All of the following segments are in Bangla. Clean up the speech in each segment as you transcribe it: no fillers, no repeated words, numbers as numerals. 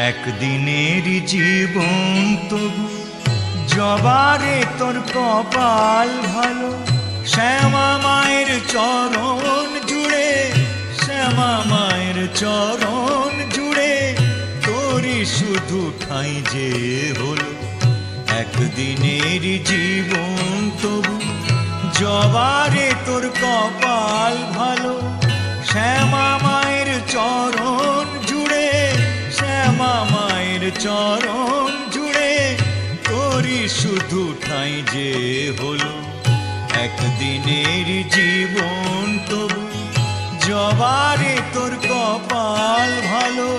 একদিনেরই জীবন তবু জবারে তোর কপাল ভালো। শ্যামা মায়ের চরণ জুড়ে, শ্যামা মায়ের চরণ জুড়ে তোরই শুধু ঠাঁই যে হলো। একদিনেরই জীবন তবু জবারে তোর কপাল ভালো। শ্যামা মায়ের চরণ জুড়ে, শ্যামা মায়ের চরণ জুড়ে তোরই শুধু ঠাঁই যে হলো। একদিনের জীবন তবু জবারে তোর কপাল ভালো।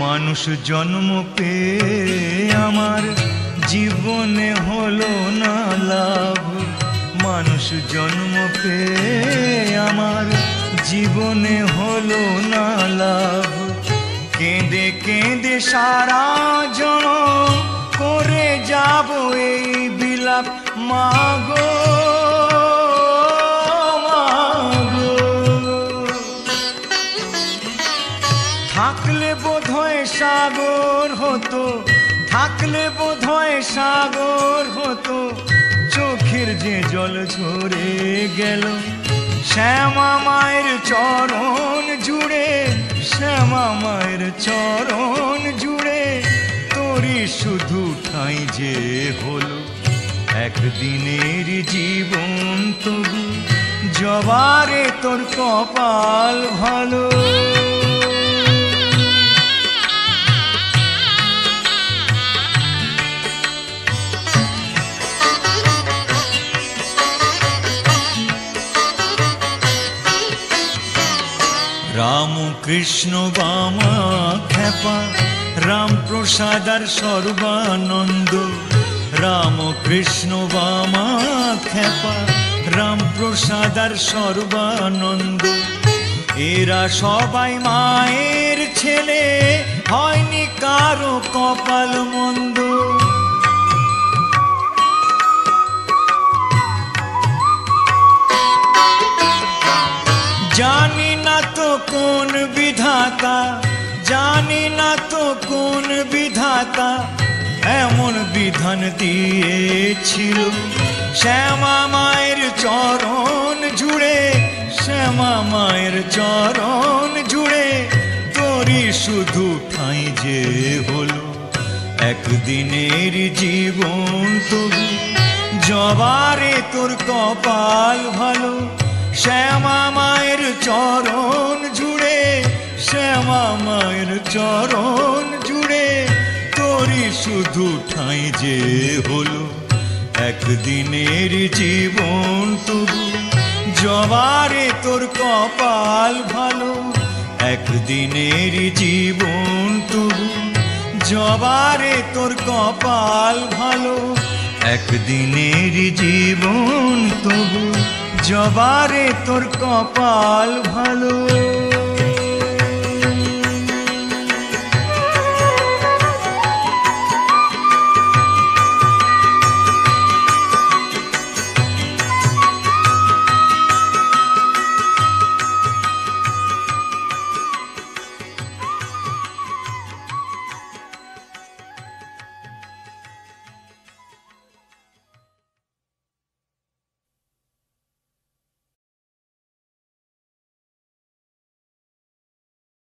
মানুষ জন্ম পেয়ে আমার জীবনে হলো না লাভ। মানুষ জন্ম পেয়ে আমার জীবনে হলো না লাভ। কেঁদে কেঁদে সারা জনম করে যাব এই বিলাপ। মাগো থাকলে বোধহয় সাগর হতো, থাকলে বোধহয় সাগর হতো, চোখের যে জল ঝরে গেল। শ্যামা মায়ের চরণ জুড়ে, শ্যামা মায়ের চরণ জুড়ে তোরই শুধু ঠাঁই যে হলো। একদিনের জীবন তবু জবারে তোর কপাল ভালো। রাম কৃষ্ণ বামা খ্যাপা, রাম প্রসাদ আর সর্বানন্দ। রাম কৃষ্ণ বামা খ্যাপা, রাম প্রসাদ আর সর্বানন্দ। এরা সবাই মায়ের ছেলে, হয়নি কারো কপাল মন্দ। জানি না তো কোন বিধাতা, জানি না তো কোন বিধাতা এমন বিধান দিয়েছিল। শ্যামা মায়ের চরণ জুড়ে, শ্যামা মায়ের চরণ জুড়ে তোরই শুধু ঠাঁই যে হলো। একদিনের জীবন তবু জবারে তোর কপাল ভালো। শ্যামা মায়ের চরণ জুড়ে, শ্যামা মায়ের চরণ জুড়ে তোরই শুধু ঠাঁই যে হলো। একদিনের জীবন তবু জবারে তোর কপাল ভালো। একদিনের জীবন তবু জবারে তোর কপাল ভালো। একদিনের জীবন তবু জবারে তোর কপাল ভালো।